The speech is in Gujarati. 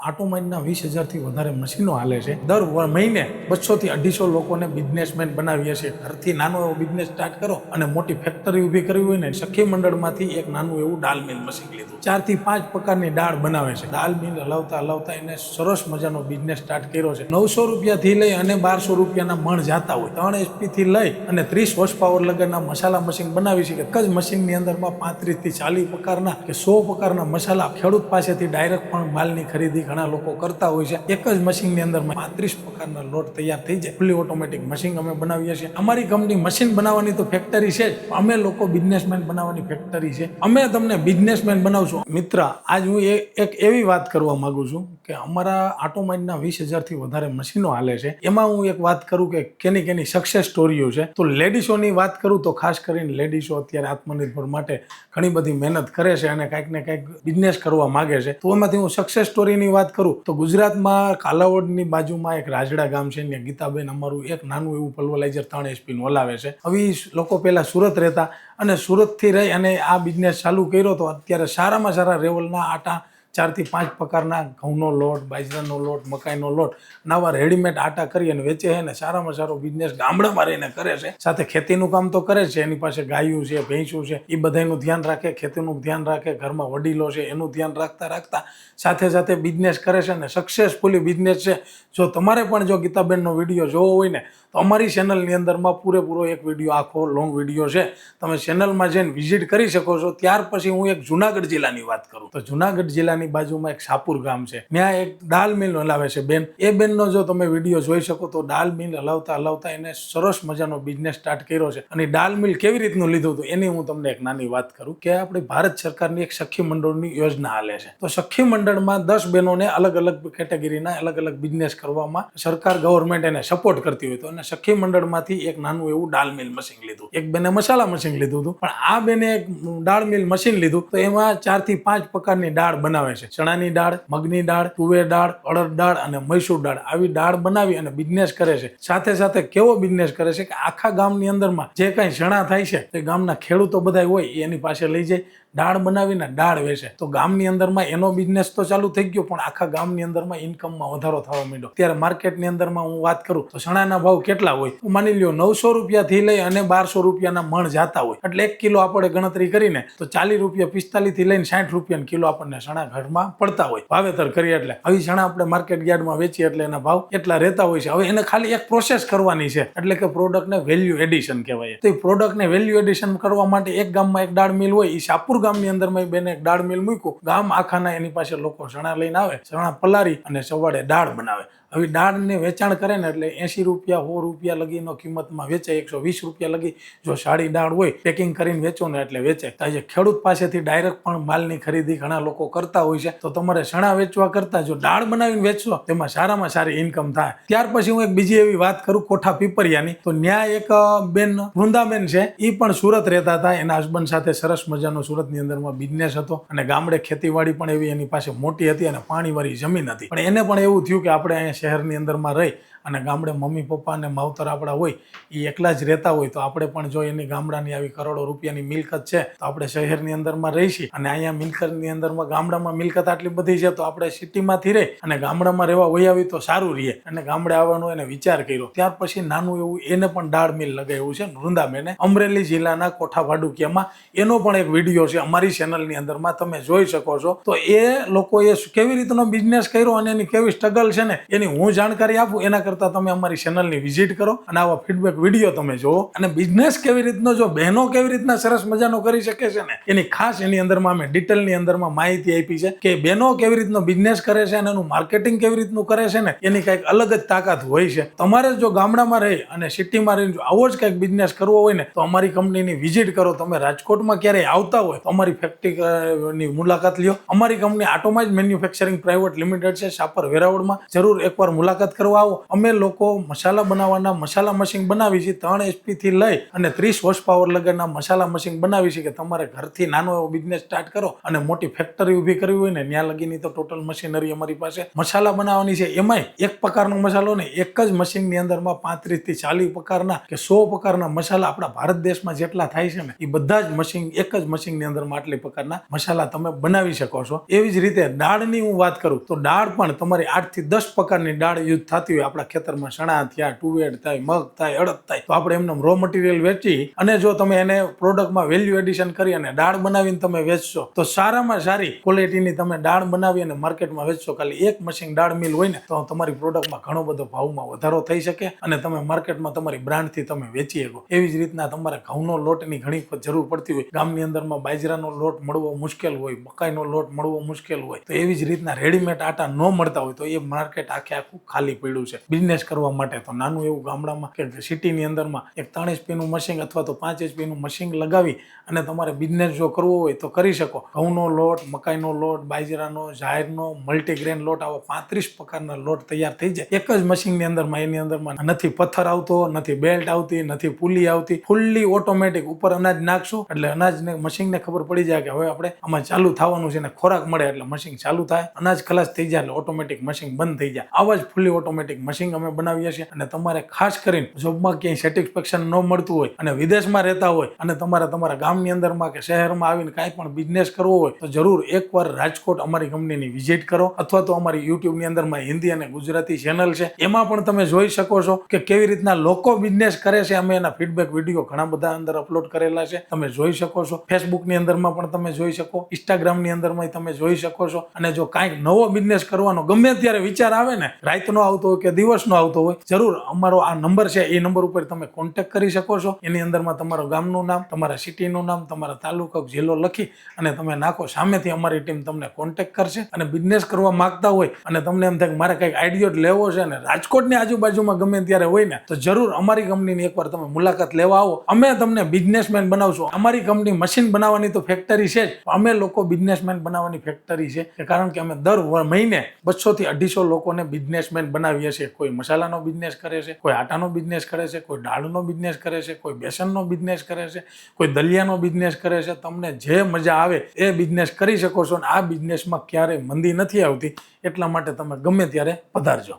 ऑटोमाइनના 20,000થી વધારે મશીનો હાલે છે। દર મહિને 200 થી 250 લોકોને બિઝનેસમેન બનાવીએ છીએ। ઘરથી નાનો એવો બિઝનેસ સ્ટાર્ટ કરો અને મોટી ફેક્ટરી ઊભી કરવી હોય ને સખી મંડળમાંથી એક નાનું એવું દાલ મિલ મશીન લીધું। 4 થી 5 પ્રકારની દાળ બનાવે છે। દાલ મિલ હલાવતા એને સરસ મજાનો બિઝનેસ સ્ટાર્ટ કર્યો છે। 900 રૂપિયાથી લઈ અને 1200 રૂપિયાના મણ જાતા હોય। 3 HP થી લઈ અને 30 હોર્સ પાવર લગનના મસાલા મશીન બનાવી છે। એક જ મશીનની અંદરમાં 35 થી 40 પ્રકારના કે 100 પ્રકારના મસાલા ખેડૂત પાસેથી ડાયરેક્ટ પણ માલની ખરીદી ઘણા લોકો કરતા હોય છે। એક જ મશીનની અંદર 35 પ્રકારના લોટ તૈયાર થઈ જાય। ફૂલી ઓટોમેટિક મશીન અમે બનાવીએ છીએ। અમારી કંપની મશીન બનાવવાની તો ફેક્ટરી છે, અમે લોકો બિઝનેસમેન બનાવવાની ફેક્ટરી છે। અમે તમને બિઝનેસમેન બનાવશું। મિત્ર, આજ હું એક એવી વાત કરવા માંગુ છું કે અમારા ઓટોમાઇનના 20,000થી વધારે મશીનો હાલે છે। એમાં હું એક વાત કરું કે કેની સક્સેસ સ્ટોરીઓ છે। તો લેડીઝોની વાત કરું તો ખાસ કરીને લેડીઝો અત્યારે આત્મનિર્ભર માટે ઘણી બધી મહેનત કરે છે અને કંઈક ને કંઈક બિઝનેસ કરવા માંગે છે। તો એમાંથી હું સક્સેસ સ્ટોરીની વાત કરું તો ગુજરાતમાં કાલાવડની બાજુમાં એક રાજડા ગામ છે ને ગીતાબેન અમારું એક નાનું એવું પલ્વરાઇઝર 3 HP નું હલાવે છે। હવે લોકો પહેલા સુરત રહેતા અને સુરતથી રહી અને આ બિઝનેસ ચાલુ કર્યો તો અત્યારે સારામાં સારા લેવલના આટા 4 થી 5 પ્રકારના ઘઉંનો લોટ, બાજરાનો લોટ, મકાઈનો લોટ નવા રેડીમેડ આટા કરી અને વેચે છે ને સારામાં સારો બિઝનેસ ગામડામાં રહીને કરે છે। સાથે ખેતીનું કામ તો કરે છે, એની પાસે ગાયું છે, ભેંસું છે, એ બધાનું ધ્યાન રાખે, ખેતીનું ધ્યાન રાખે, ઘરમાં વડીલો છે એનું ધ્યાન રાખતા સાથે બિઝનેસ કરે છે અને સક્સેસફુલી બિઝનેસ છે। જો તમારે પણ જો ગીતાબેનનો વિડીયો જોવો હોય ને તો અમારી ચેનલની અંદરમાં પૂરેપૂરો એક વિડીયો આખો લોંગ વિડીયો છે, તમે ચેનલમાં જઈને વિઝિટ કરી શકો છો। ત્યાર પછી હું એક જુનાગઢ જિલ્લાની વાત કરું તો જુનાગઢ જિલ્લાની બાજુમાં એક શાહપુર ગામ છે, ત્યાં એક દાલ મિલ હલાવે છે બેન। એ બેનનો જો તમે વિડીયો જોઈ શકો તો દાલ મિલ હલાવતા એને સરસ મજાનો બિઝનેસ સ્ટાર્ટ કર્યો છે। અને દાલ મિલ કેવી રીતનું લીધું હતું એની હું તમને એક નાની વાત કરું કે આપણી ભારત સરકારની એક સખી મંડળની યોજના હાલે છે। તો સખી મંડળમાં 10 બહેનોને અલગ અલગ કેટેગરીના અલગ અલગ બિઝનેસ કરવામાં સરકાર ગવર્મેન્ટ એને સપોર્ટ કરતી હોય તો એને સખી મંડળમાંથી એક નાનું એવું દાલ મિલ મશીન લીધું। એક બેને મસાલા મશીન લીધું હતું, પણ આ બેને એક દાળ મિલ મશીન લીધું તો એમાં 4 થી 5 પ્રકારની દાળ બનાવે છે। ચણાની દાળ, મગની દાળ, તુવેર દાળ, અડદ દાળ અને મૈસૂર દાળ આવી દાળ બનાવી અને બિઝનેસ કરે છે। સાથે કેવો બિઝનેસ કરે છે કે આખા ગામની અંદરમાં જે કાંઈ ચણા થાય છે તે ગામના ખેડૂતો બધા હોય એની પાસે લઈ જાય, દાળ બનાવીને દાળ વેચે। તો ગામની અંદરમાં એનો બિઝનેસ તો ચાલુ થઈ ગયો, પણ આખા ગામની અંદરમાં ઇન્કમમાં વધારો થવા માંડ્યો। ત્યારે માર્કેટની અંદરમાં હું વાત કરું તો ચણાના ભાવ કેટલા હોય, માની લ્યો 900 રૂપિયાથી લઈ અને 1200 રૂપિયાના મણ જાતા હોય, એટલે 1 કિલો આપણે ગણતરી કરીને તો 40 રૂપિયા 45 થી લઈને 60 રૂપિયાના કિલો આપણને ચણા ઘરમાં પડતા હોય વાવેતર કરીએ એટલે। આવી ચણા આપણે માર્કેટ યાર્ડમાં વેચીએ એટલે એના ભાવ એટલા રહેતા હોય છે। હવે એને ખાલી એક પ્રોસેસ કરવાની છે, એટલે કે પ્રોડક્ટને વેલ્યુ એડિશન કહેવાય। તો એ પ્રોડક્ટને વેલ્યુ એડિશન કરવા માટે એક ગામમાં એક દાળ મિલ હોય, એ શાહપુર ગામની અંદરમાં બેને એક દાળ મિલ મૂક્યું, ગામ આખાના એની પાસે લોકો ચણા લઈને આવે, ચણા પલારી અને સવારે દાળ બનાવે। હવે દાળને વેચાણ કરે ને એટલે 80 રૂપિયા 100 રૂપિયા લગીનો કિંમતમાં વેચે, 120 રૂપિયા લગી જો સાડી દાળ હોય પેકિંગ કરીને વેચો ને એટલે વેચે। આજે ખેડૂત પાસેથી ડાયરેક્ટ પણ માલની ખરીદી ઘણા લોકો કરતા હોય છે। તો તમારે ચણા વેચવા કરતા જો દાળ બનાવીને વેચશો તેમાં સારામાં સારી ઇન્કમ થાય। ત્યાર પછી હું એક બીજી એવી વાત કરું કોઠા પીપરિયાની, તો ત્યાં એક બેન વૃંદાબેન છે, એ પણ સુરત રહેતા હતા, એના હસબન્ડ સાથે સરસ મજાનો સુરતની અંદરમાં બિઝનેસ હતો અને ગામડે ખેતીવાડી પણ એવી એની પાસે મોટી હતી અને પાણીવાળી જમીન હતી, પણ એને પણ એવું થયું કે આપણે અહીંયા શહેરની અંદરમાં રહી અને ગામડે મમ્મી પપ્પા અને માવતર આપણા હોય એ એકલા જ રહેતા હોય, તો આપણે પણ જો એની ગામડાની આવી કરોડો રૂપિયાની મિલકત છે તો આપણે શહેરની અંદરમાં રહીશી અને અહીંયા મિલકતની અંદરમાં ગામડામાં મિલકત આટલી બધી છે તો આપણે સિટીમાંથી રહી અને ગામડામાં રહેવા વહી આવી તો સારું રહીએ, અને ગામડે આવવાનો એને વિચાર કર્યો। ત્યાર પછી નાનું એવું એને પણ દાળ મિલ લગાવ્યું છે વૃંદાબેને, અમરેલી જિલ્લાના કોઠા ભાડુકિયામાં। એનો પણ એક વિડીયો છે અમારી ચેનલની અંદરમાં, તમે જોઈ શકો છો। તો એ લોકોએ કેવી રીતનો બિઝનેસ કર્યો અને એની કેવી સ્ટ્રગલ છે ને એની હું જાણકારી આપું એના કરતા તમે અમારી ચેનલની વિઝિટ કરો અને આવા ફીડબેક વિડીયો તમે જોવો, અને બિઝનેસ કેવી રીતનો જો બહેનો કેવી રીતના સરસ મજાનો કરી શકે છે ને એની ખાસ એની અંદરમાં અમે ડિટેલની અંદરમાં માહિતી આપી છે કે બહેનો કેવી રીતનો બિઝનેસ કરે છે અને એનું માર્કેટિંગ કેવી રીતનું કરે છે ને એની કંઈક અલગ જ તાકાત હોય છે। તમારે જો ગામડામાં રહી અને સિટીમાં રહીને જો આવો જ કંઈક બિઝનેસ કરવો હોય ને તો અમારી કંપનીની વિઝિટ કરો। તમે રાજકોટમાં ક્યારેય આવતા હોય તો અમારી ફેક્ટરીની મુલાકાત લ્યો। અમારી કંપની ઓટોમાઇઝ મેન્યુફેક્ચરિંગ પ્રાઇવેટ લિમિટેડ છે, શાહપુર વેરાવળમાં, જરૂર એકવાર મુલાકાત કરવા આવો। અમે લોકો મસાલા બનાવવાના મસાલા મશીન બનાવી છે, 3 HP થી લઈ અને 30 હોર્સ પાવર લગનના મસાલા મશીન બનાવી છે કે તમારે ઘરથી નાનો એવો બિઝનેસ સ્ટાર્ટ કરો અને મોટી ફેક્ટરી ઊભી કરવી હોય ને ત્યાં લગીની તો ટોટલ મશીનરી અમારી પાસે મસાલા બનાવવાની છે। એમાંય એક પ્રકારનો મસાલો ને એક જ મશીનની અંદરમાં 35 થી 40 પ્રકારના કે 100 પ્રકારના મસાલા આપણા ભારત દેશમાં જેટલા થાય છે ને એ બધા જ મશીન એક જ મશીનની અંદર અંદરમાં આટલી પ્રકારના મસાલા તમે બનાવી શકો છો. એવી જ રીતે દાળની હું વાત કરું તો દાળ પણ તમારી 8 થી 10 પ્રકારની દાળ યુઝ થતી હોય. આપણા ખેતરમાં ચણા થયા, તુવેર થાય, મગ થાય, અડદ થાય, તો આપણે એમને રો મટીરિયલ વેચી અને જો તમે એને પ્રોડક્ટમાં વેલ્યુ એડિશન કરી અને દાળ બનાવીને તમે વેચશો તો સારામાં સારી ક્વોલિટીની તમે દાળ બનાવી અને માર્કેટમાં વેચશો. ખાલી એક મશીન દાળ મિલ હોય ને તો તમારી પ્રોડક્ટમાં ઘણો બધો ભાવમાં વધારો થઈ શકે અને તમે માર્કેટમાં તમારી બ્રાન્ડથી તમે વેચી શકો. એવી જ રીતના તમારે ઘઉંનો લોટની ઘણી જરૂર પડતી હોય. ગામની અંદરમાં બાજરાનો લોટ મળવો મુશ્કેલ હોય, મકાઈનો લોટ મળવો મુશ્કેલ હોય, તો એવી જ રીતના રેડીમેડ આટા ન મળતા હોય તો એ માર્કેટ આખું ખાલી પડ્યું છે બિઝનેસ કરવા માટે. તો નાનું એવું ગામડામાં કે સિટીની અંદરમાં એક 3 HP મશીન અથવા તો 5 HP મશીન લગાવી અને તમારે બિઝનેસ જો કરવો હોય તો કરી શકો. ઘઉંનો લોટ, મકાઈનો લોટ, બાજરાનો, જાહેરનો, મલ્ટીગ્રેન લોટ, આવા 35 પ્રકારના લોટ તૈયાર થઈ જાય એક જ મશીનની અંદરમાં. એની અંદરમાં નથી પથ્થર આવતો, નથી બેલ્ટ આવતી, નથી પુલી આવતી, ફૂલ્લી ઓટોમેટિક. ઉપર અનાજ નાખશું એટલે અનાજને મશીનને ખબર પડી જાય કે હવે આપણે આમાં ચાલુ થવાનું છે ને ખોરાક મળે એટલે મશીન ચાલુ થાય, અનાજ ખલાસ થઈ જાય એટલે ઓટોમેટિક મશીન બંધ થઈ જાય. આવા જ ફૂલ્લી ઓટોમેટિક મશીન અમે બનાવીએ છીએ. અને તમારે ખાસ કરીને જોબમાં ક્યાંય સેટિસ્ફેક્શન ન મળતું હોય અને વિદેશમાં રહેતા હોય અને તમારે તમારા ગામની અંદરમાં કે શહેરમાં આવીને કાંઈ પણ બિઝનેસ કરવો હોય તો જરૂર એકવાર રાજકોટ અમારી કંપનીની વિઝિટ કરો અથવા તો અમારી યુટ્યુબની અંદરમાં હિન્દી અને ગુજરાતી ચેનલ છે એમાં પણ તમે જોઈ શકો છો કે કેવી રીતના લોકો બિઝનેસ કરે છે. અમે એના ફીડબેક વિડીયો ઘણા બધા અંદર અપલોડ કરેલા છે, તમે જોઈ શકો છો. ફેસબુકની અંદરમાં પણ તમે જોઈ શકો, ઇન્સ્ટાગ્રામની અંદરમાં તમે જોઈ શકો છો. અને જો કાંઈક નવો બિઝનેસ કરવાનો ગમે ત્યારે વિચાર આવે ને, રાતનો આવતો હોય કે દિવસનો આવતો હોય, જરૂર અમારો આ નંબર છે એ નંબર ઉપર તમે કોન્ટેક્ટ કરી શકો છો. એની અંદરમાં તમારું ગામનું નામ, તમારા સિટીનું નામ, તમારા તાલુકો, જિલ્લો લખી અને તમે નાખો. સામેથી અમારી ટીમ તમને કોન્ટેક્ટ કરશે. અને બિઝનેસ કરવા માંગતા હોય અને તમને એમ થાય કે મારે કંઈક આઈડિયો લેવો છે ને રાજકોટની આજુબાજુમાં ગમે ત્યારે હોય ને તો જરૂર અમારી કંપનીની એકવાર તમે મુલાકાત લેવા આવો. અમે તમને બિઝનેસમેન બનાવશું. અમારી કંપની મશીન બનાવવાની તો ફેક્ટરી છે જ, અમે લોકો બિઝનેસમેન બનાવવાની ફેક્ટરી છે. કારણ કે અમે દર મહિને 200 થી 250 લોકોને બિઝનેસમેન બનાવીએ છીએ. કોઈ મસાલાનો બિઝનેસ કરે છે, કોઈ આટાનો બિઝનેસ કરે છે, કોઈ દાળનો બિઝનેસ કરે છે, કોઈ બેસનનો બિઝનેસ કરે છે, કોઈ દલિયાનો બિઝનેસ કરે છે. તમને જે મજા આવે એ બિઝનેસ કરી શકો છો. અને આ બિઝનેસમાં ક્યારેય મંદી નથી આવતી. એટલા માટે તમે ગમે ત્યારે પધારજો.